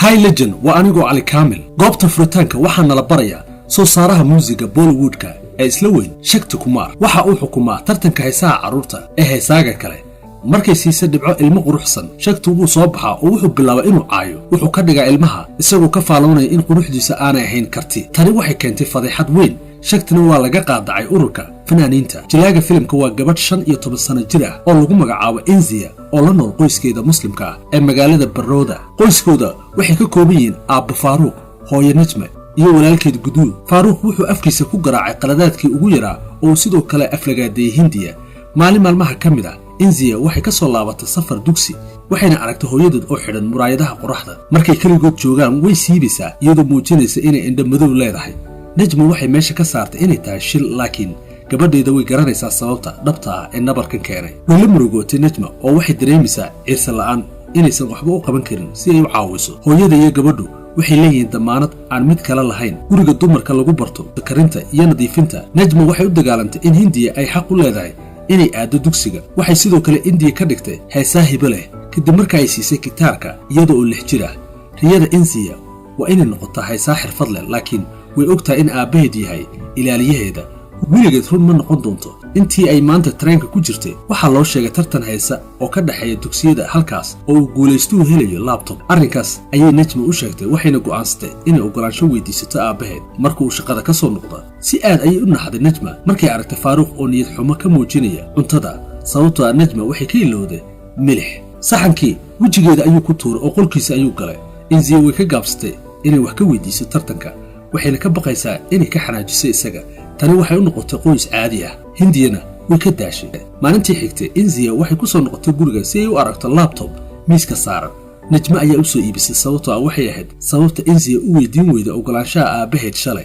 High Legend waa anigoo Ali Kamil goobta furitaanka waxaan nala barayaa soo saaraha muusiga Bollywoodka ee isla weyn Shakti Kumar waxa uu xukumaa tartanka heesaha carruurta ee heesaaga kale markay siisa dhibco ilmo quruxsan Shakti uu soo baxaa oo wuxuu bilaabay inuu caayo wuxuu ka dhigaa ilmaha isagoo ka faaloonaya in quruxdiisa aanay ahayn karti tani waxay keentay fadeexad weyn Shaktina waa laga qaadacay ururka fanaaniinta jilaaga filimka waa gabadh 15 sano jir ah oo lagu magacaabo Inzia oo la nool qoyskeeda muslimka ah ee magaalada Baroda qoyskooda waxay ka kooban yihiin Abu Faruq hooyo Najma iyo walaalkeed Guduud Faruq wuxuu afkiisa ku garaacay qaladaadkii ugu yaraa oo sidoo kale aflagaaday Hindiya maalmaha kamid ah Inzia waxay ka soo laabatay safar dugsi waxayna aragtay hooyadeed oo xidhan muraayadaha qoraxda markay kaligood joogaan way siibaysaa iyadoo muujinaysa inay indho madow leedahay Najma waxay meesha ka saartay inay tahay shil laakiin gabadheeda way garanaysaa sababta dhabta ah ee nabarkan keenay weli murugootay Najma oo waxay dareemaysaa ciirsa la'aan inaysan waxba u qaban karin si ay u caawiso hooyada iyo gabadhu waxay leeyihiin damaanad aan mid kale lahayn guriga dumarka lagu barto karinta iyo nadiifinta Najma waxay u dagaalantay in Hindiya ay xaq u leedahay inay aado dugsiga waxay sidoo kale India ka dhigtay heesaa hibo leh kadib markii ay siisay gitaarka iyadoo uu 6 jir ah riyada Inzia waa inay noqotaa heesaa xirfad leh laakiin way ogtahay in aabaheed yahay ilaaliyaheeda wiligeed run ma noqon doonto intii ay maanta tareenka ku jirtay waxa loo sheegay tartan heesa oo ka dhaxeeya dugsiyada halkaas oo uu guulaysto helayo laptop arrinkaas ayay Najma u sheegtay waxayna go'aansatay inay ogolaansho weydiisato aabaheed markuu shaqada ka soo noqdo si aad ayay u naxday Najma markay aragtay Faruq oo niyad xumo ka muujinaya cuntada sababtoo ah Najma waxay ka ilowday milix saxankii wajigeeda ayuu ku tuuray oo qolkiisa ayuu galay Inzia way ka gaabsatay inay wax ka weydiiso tartanka waxayna ka baqaysaa inay ka xanaajiso isaga tani waxay u noqotay qoys caadi ah Hindiyana way ka daashay maalintii xigtay Inzia waxay ku soo noqotay guriga si ay u aragto laptop miiska saaran Najma ayaa u soo iibisay sababtoo ah waxay ahayd sababta Inzia u weydiin weyda ogolaanshaha aabaheed shalay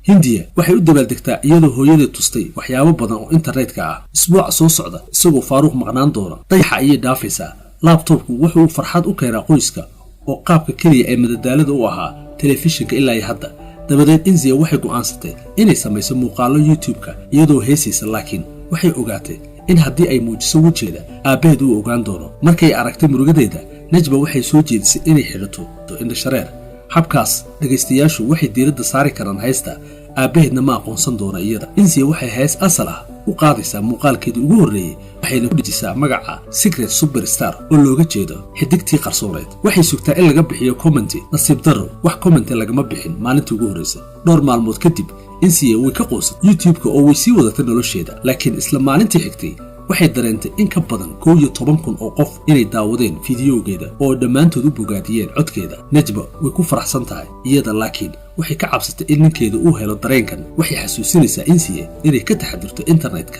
Hindiya waxay u dabaaldegtaa iyadoo hooyadeed tustay waxyaabo badan oo internetka ah isbuuc soo socda isagoo Faruq maqnaan doona dayaxa ayay dhaafaysaa laptopku wuxuu farxad u keenaa qoyska oo qaabka kaliya ee madadaalada u ahaa telefishinka ilaa hadda dabadeed Inzia waxay go'aansatay inay samayso muuqaalo YouTube-ka iyadoo heesaysa laakiin waxay ogaatay in haddii ay muujiso wajeeda aabaheed uu ogaan doono markay aragtay murugadeeda Najma waxay soo jeedisay inay xidhato indho shareer habkaas dhageystayaashu waxay diiradda saari karaan heesta aabaheedna ma aqoonsan doona iyada Inzia waxay hees asal ah u qaadaysaa muuqaalkeedii ugu horreeyay waxayna ku dhijisaa magaca Secret Superstar oo looga jeedo xidigtii qarsooneed waxay sugtaa in laga bixiyo comment nasiib daro wax comment lagama bixin maalintii ugu horreysay dhowr maalmood kadib Inzia way ka qoosatay YouTube-ka oo way sii wadatay nolosheeda laakiin isla maalintii xigtay waxay dareentay in ka badan 11,000 oo qof inay daawadeen fiidiyogeeda oo dhammaantood u bogaadiyeen codkeeda Najma way ku faraxsan tahay iyada laakiin waxay ka cabsatay in ninkeeda uu helo dareenkan waxay xasuusinaysaa Inzia inay ka taxadirto internetka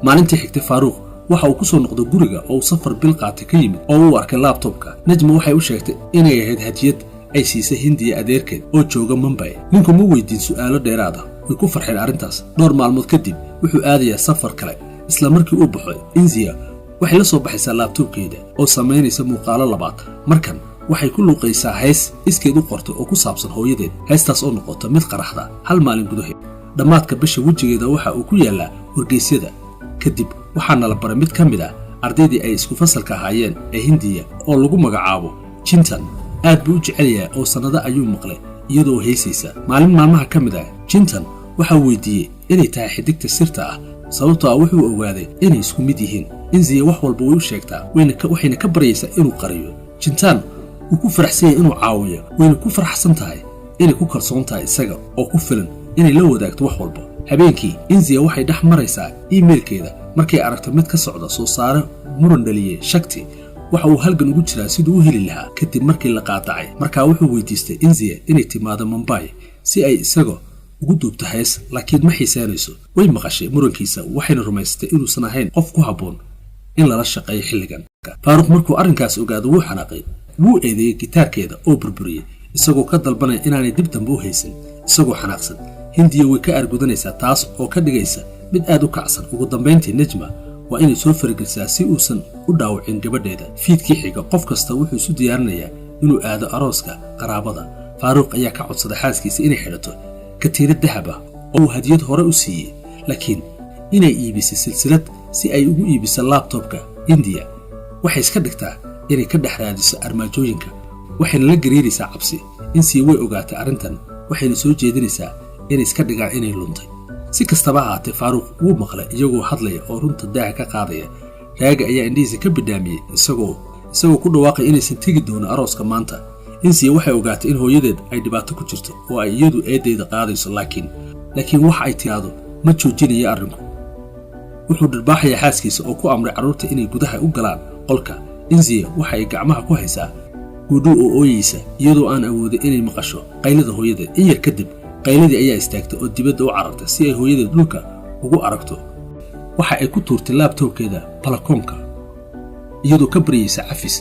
maalintii xigtay Faruq waxa uu ku soo noqday guriga oo safar bil qaatay ka yimid oo uu arkay laptopka Najma waxay u sheegtay inay ahayd hadiyad ay siisay Hindiya adeerkeed oo jooga Mumbai ninku ma weydiin su'aalo dheeraad ah way ku farxeen arrintaas dhowr maalmood kadib wuxuu aadayaa safar kale isla markii uu baxay Inzia waxay la soo baxaysaa laptopkeeda oo sameynaysa muuqaalo labaad markan waxay ku luuqaysaa hees iskeed u qortay oo ku saabsan hooyadeed heestaas oo noqota mid qaraxda hal maalin gudaheed dhammaadka bisha wajigeeda waxa uu ku yaalaa wargeysyada kadib waxaana la baray mid ka mid ah ardaydii ay isku fasalka ahaayeen ee Hindiya oo lagu magacaabo Chintan aad buu u jecel yahay oo sanado ayuu maqlay iyadoo heesaysa maalmaha ka mid ah Chintan waxa uu weydiiyey inay tahay xidigta sirta ah sababtoo ah wuxuu ogaaday inay isku mid yihiin Inzia wax walba way u sheegtaa waxayna ka baryaysaa inuu qariyo Chintan wuu ku faraxsan yahay inuu caawiyo wayna ku faraxsan tahay inay ku kalsoon tahay isaga oo ku filan inay la wadaagto wax walba habeenkii Inzia waxay dhex maraysaa emailkeeda markay aragto mid ka socda soo saare muran dhaliyay Shakti waxa uu halgan ugu jiraa siduu u heli lahaa kadib markii la qaatacay markaa wuxuu weydiistay Inzia inay timaado Mumbai si ay isaga ugu duubto hees laakiin ma xiisaanayso way maqashay murankiisa waxayna rumaysatay inuusan ahayn qof ku habboon in lala shaqeeyo xilligan Faruq markuu arrinkaas ogaado wuu xanaaqay wuu eedeeyay gitaarkeeda oo burburiyay isagoo ka dalbanaya inaanay dib dambe u haysan isagoo xanaaqsan Hindiya way ka argudanaysaa taas oo ka dhigaysa mid aad u kacsan ugu dambeyntii Najma waa inay soo fargelisaa si uusan u dhaawacin gabadheeda fiidkii xiga qof kasta wuxuu isu diyaarinayaa inuu aado arooska qaraabada Faruq ayaa ka codsaday xaaskiisa inay xidhato katiirad dahab ah oo hadiyad hore u siiyay laakiin inay iibisay silsilad si ay ugu iibiso laptopka India waxay iska dhigtaa inay ka dhaxraadiso armaajooyinka waxayna la gariiraysaa cabsi. Insiya way ogaatay arrintan waxayna soo jeedinaysaa inay iska dhigaan inay luntay. si kastaba ahaatee Faaruq wuu maqlay iyagoo hadlaya oo runta daaha ka qaadaya. Raaga ayaa indhihiisa ka bidhaamiyay isagoo ku dhawaaqay inaysan tegi doonin arooska maanta. Insiya waxay ogaatay in hooyadeed ay dhibaato ku jirto oo ay iyadu eedeeda qaadayso laakiin waxa ay tiraahdo ma joojinayo arrinku. wuxuu dhirbaaxaya xaaskiisa oo ku amray carruurta inay gudaha u galaan qolka. Insiya waxa ay gacmaha ku haysaa gudhu oo ooyaysa iyadoo aan awoodin inay maqasho qaylada hooyadeed. In yar kadib qayladii ayaa istaagtay oo dibadda u carartay si ay hooyadeed dhulka ugu aragto. waxa ay ku tuurtay laabtoobkeeda balakoonka iyadoo ka baryaysa cafis.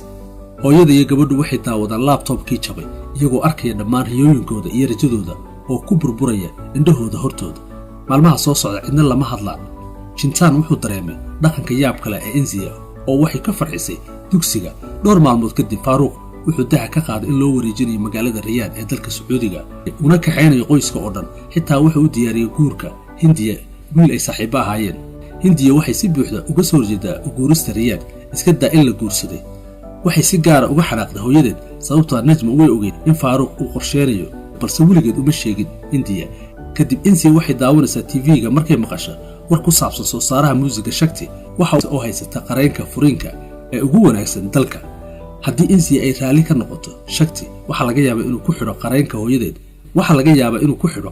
hooyada iyo gabadhu waxay daawadaan laabtoobkii jabay iyagoo arkaya dhammaan riyooyinkooda iyo rajadooda oo ku burburaya indhahooda hortooda. maalmaha soo socda cidna lama hadlaan. Jintaan wuxuu dareemay dhaqanka yaab kale ee Insiya oo waxay ka farxisay dugsiga. dhowr maalmood kadib Faaruq wuxuu daha ka qaaday in loo wareejinayo magaalada Riyaad ee dalka Sacuudiga una kaxeynayo qoyska oo dhan. xitaa wuxuu u diyaariyay guurka Hindiya wiil ay saaxiibo ahaayeen. Hindiya waxay si buuxda uga soo horjeedaa guurista Riyaad iska daa in la guursaday. waxay si gaar ah uga xanaaqday hooyadeed sababtoo Najma way ogeyd in Faaruq uu qorsheynayo balse weligeed uma sheegin Hindiya. kadib Insiya waxay daawanaysaa TV-ga markay maqasho war ku saabsan soo saaraha muusiga Shakti waxa oo haysata qareenka furiinka ee ugu wanaagsan dalka. haddii Insiya ay raali ka noqoto Shakti waxa laga yaabaa inuu ku xidho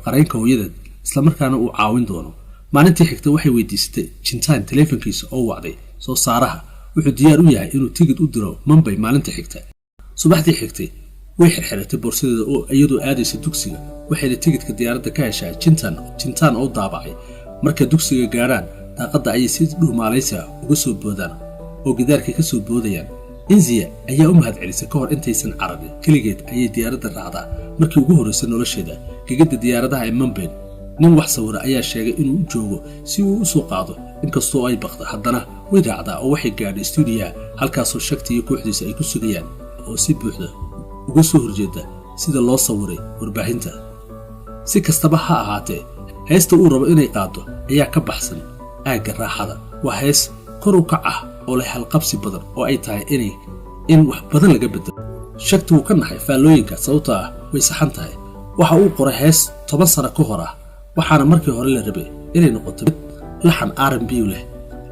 qareenka hooyadeed isla markaana uu caawin doono. maalintii xigtay waxay weydiisatay Jintaan teleefankiisa oo wacday soo saaraha. wuxuu diyaar u yahay inuu tigid u diro Mumbai maalintii xigtay. subaxdii xigtay way xirxiratay boorsadeeda oo iyadoo aadaysa dugsiga. waxayna tigidka diyaaradda ka heshaa Jintaan oo daabacay. marka dugsiga gaaraan daaqadda ayay si dhuumaalaysa uga soo boodaan oo gidaarkii ka soo boodayaan. Insiya ayaa u mahadcelisay ka hor intaysan cararin. keligeed ayay diyaaradda raacdaa markii ugu horreysay nolosheeda. gegada diyaaradaha ee Mumbai nin wax sawira ayaa sheegay inuu u joogo si uu u soo qaado. inkastoo ay baqdo haddana way raacdaa oo waxay gaadhay stuudiyaha halkaasoo Shakti iyo kooxdiisa ay ku sugayaan oo si buuxda uga soo horjeeda sida loo sawiray warbaahinta. si kastaba ha ahaatee heesta uu rabo inay qaado ayaa ka baxsan aagga raaxada. waa hees kor u kac ah oo leh halqabsi badan oo ay tahay in wax badan laga bedelo. Shakti wuu ka naxay faallooyinka sababtoo ah way saxan tahay. waxa uu qoray hees 10 sano ka hor ah waxaana markii hore la rabay inay noqoto laxan R&B leh.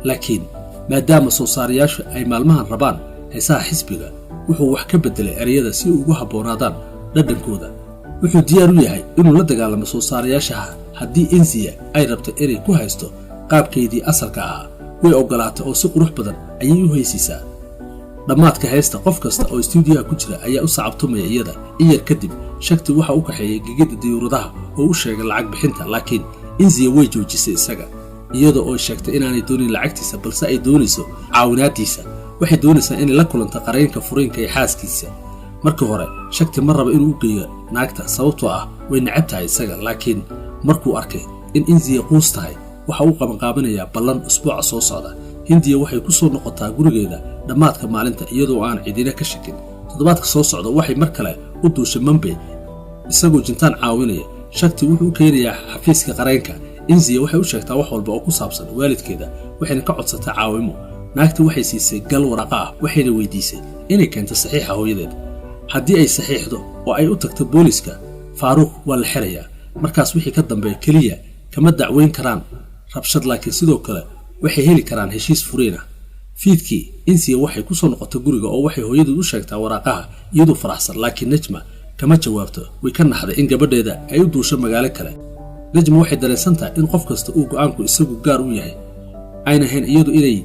laakiin maadaama soo saarayaashu ay maalmahan rabaan heesaha xisbiga wuxuu wax ka bedelay ereyada si ugu habboonaadaan dhadhankooda. wuxuu diyaar u yahay inuu la dagaalamo soo saarayaasha haddii Insiya ay rabto inay ku haysto qaabkeedii asalka ahaa. way ogolaatay oo si qurux badan ayay u haysiisaa. dhammaadka heesta qof kasta oo stuudiyaha ku jira ayaa u sacabtumaya iyada. in yar kadib Shakti waxa uu kaxeeyay gegada diyuuradaha oo u sheegay lacag bixinta laakiin Insiya way joojisay isaga iyadoo oo sheegtay inaanay doonin lacagtiisa balse ay doonayso caawinaadiisa. waxay doonaysaa inay la kulanto qareenka furiinka ee xaaskiisa. markii hore Shakti ma raba inuu u geeyo naagta sababtoo ah way necab tahay isaga. laakiin markuu arkay in Insiya quus tahay waxa uu qabanqaabinayaa ballan usbuuca soo socda. Hindiya waxay ku soo noqotaa gurigeeda dhammaadka maalinta iyadoo aan cidina ka shakin. toddobaadka soo socda waxay mar kale u duushay Mumbai isagoo Jintaan caawinaya. Shakti wuxuu keenayaa xafiiska qareenka. Insiya waxay u sheegtaa wax walba oo ku saabsan waalidkeeda waxayna ka codsataa caawimo. naagta waxay siisay gal waraqa ah waxayna weydiisay inay keento saxiixa hooyadeed. haddii ay saxiixdo oo ay u tagto booliska Faaruq waa la xirayaa. markaas wixii ka dambeeya kaliya kama dacweyn karaan rabshad laakiin sidoo kale waxay heli karaan heshiis furiina. fiidkii Insiya waxay ku soo noqotay guriga oo waxay hooyadeed u sheegtaa waraaqaha iyadoo faraxsan laakiin Najma kama jawaabto. way ka naxday in gabadheeda ay u duusho magaalo kale. Najma waxay dareensantahay in qof kasta uu go'aanku isagu gaar u yahay ayna ahayn iyadu inay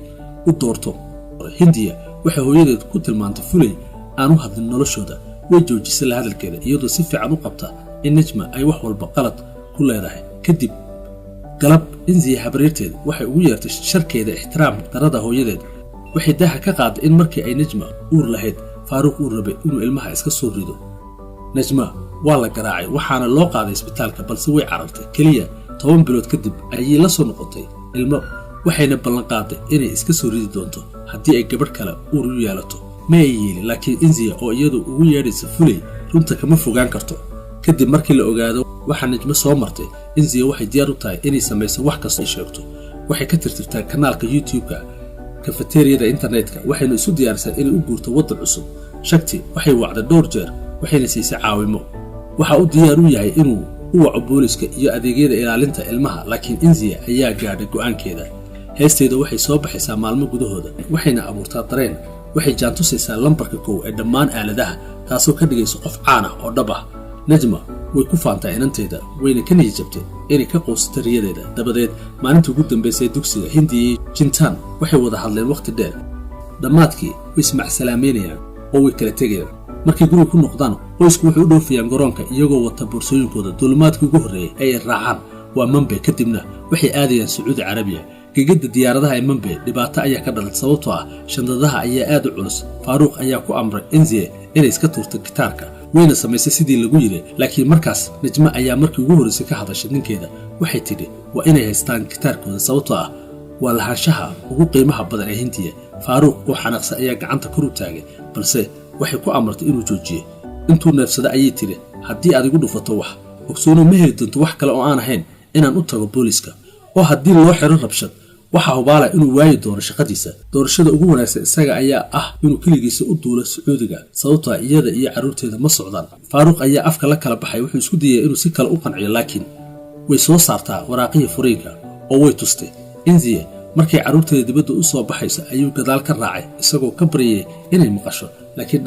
u doorto. Hindiya waxay hooyadeed ku tilmaantay fulay aan u hadlin noloshooda. way joojisay la hadalkeeda iyadoo si fiican u qabta in Najma ay wax walba qalad ku leedahay. kadib galab Insiya habareerteed waxay ugu yeertay sharkeeda ixtiraam darada hooyadeed. waxay daha ka qaaday in markii ay Najma uur lahayd Faaruq uu rabay inuu ilmaha iska soo rido. Najma waa la garaacay waxaana loo qaaday isbitaalka balse way carartay. kaliya 10 bilood kadib ayay la soo noqotay ilmo waxayna ballan qaaday inay iska soo ridi doonto haddii ay gabadh kale uur u yeelato. ma ay yeelin laakiin Insiya oo iyadu ugu yeedhaysa fulay runta kama fogaan karto. kadib markii la ogaado waxa Najma soo martay Insiya waxay diyaar u tahay inay samayso wax kasta ay sheegto. waxay ka tirtirtaa kanaalka YouTube-ka kafeteriyada internetka waxayna isu diyaarsan inay u guurto waddan cusub. shakti waxay wacday dhowr jeer waxayna siisay caawimo waxa uu diyaar u yahay inuu u waco booliska iyo adeegyada ilaalinta ilmaha laakiin Inzia ayaa gaadhay go'aankeeda heesteeda waxay soo baxaysaa maalmo gudahooda waxayna abuurtaa dareen waxay jaantusaysaa lambarka 1 ee dhammaan aaladaha taasoo ka dhigayso qof caan ah oo dhab ah Najma way ku faantay inanteeda wayna ka niyajabtay inay ka qoostay riyadeeda dabadeed maalintii ugu dambeysay dugsiga Hindiya Jintan waxay wada hadleen waqti dheer dhammaadkii way ismacsalaameynayaan oo way kala tegayaan markay guriga ku noqdaan qoysku wuxuu u dhoofiyaan garoonka iyagoo wata boorsooyinkooda duulimaadkii ugu horreeyay ay raacaan waa Mumbai kadibna waxay aadayaan Sacuudi Carabiya gegida diyaaradaha ee Mumbai dhibaato ayaa ka dhalatay sababtoo ah shandadaha ayaa aad u culus Faaruq ayaa ku amray Inzia inay iska tuurto gitaarka wayna samaysay sidii lagu yiri laakiin markaas Najma ayaa markii ugu horreysay ka hadashay ninkeeda waxay tidhi waa inay haystaan gitaarkooda sababtoo ah waa lahaanshaha ugu qiimaha badan ee Hindiya Faaruq oo xanaaqsan ayaa gacanta kor u taagay balse waxay ku amartay inuu joojiyo intuu neefsada ayay tiri haddii aad igu dhufato wax ogsoono ma heli doonto wax kale oo aan ahayn inaan u tago booliska oo haddii loo xiro rabshad waxa hubaala inuu waayi doono shaqadiisa doorashada ugu wanaagsan isaga ayaa ah inuu kaligiisa u duulo Sacuudiga sababtoo iyada iyo caruurteeda ma socdaan Faaruq ayaa afka la kala baxay wuxuu isku dayay inuu si kale u qanciyo laakiin way soo saartaa waraaqihii furiinka oo way tustay Inzia markay caruurteeda dibadda u soo baxayso ayuu gadaal ka raacay isagoo ka baryay inay maqasho laakiin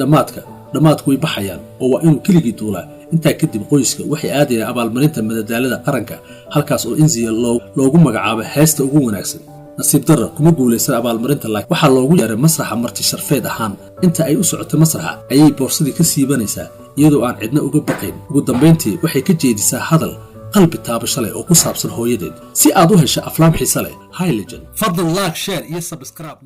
dhamaadku way baxayaan oo waa inuu keligii duulaa intaa kadib qoyska waxay aadayaan abaalmarinta madadaalada qaranka halkaas oo Inzia loogu magacaabay heesta ugu wanaagsan nasiib darro kuma guuleysan abaalmarinta laakiin waxa loogu yeeray masraxa marti sharfeed ahaan inta ay u socotay masraxa ayay boorsadii ka siibanaysaa iyadoo aan cidna uga baqayn ugu dambeyntii waxay ka jeedisaa hadal qalbi taabasho leh oo ku saabsan hooyadeed si aad u hesho aflaam xiiso leh High Legend fadlan like share iyo subscribe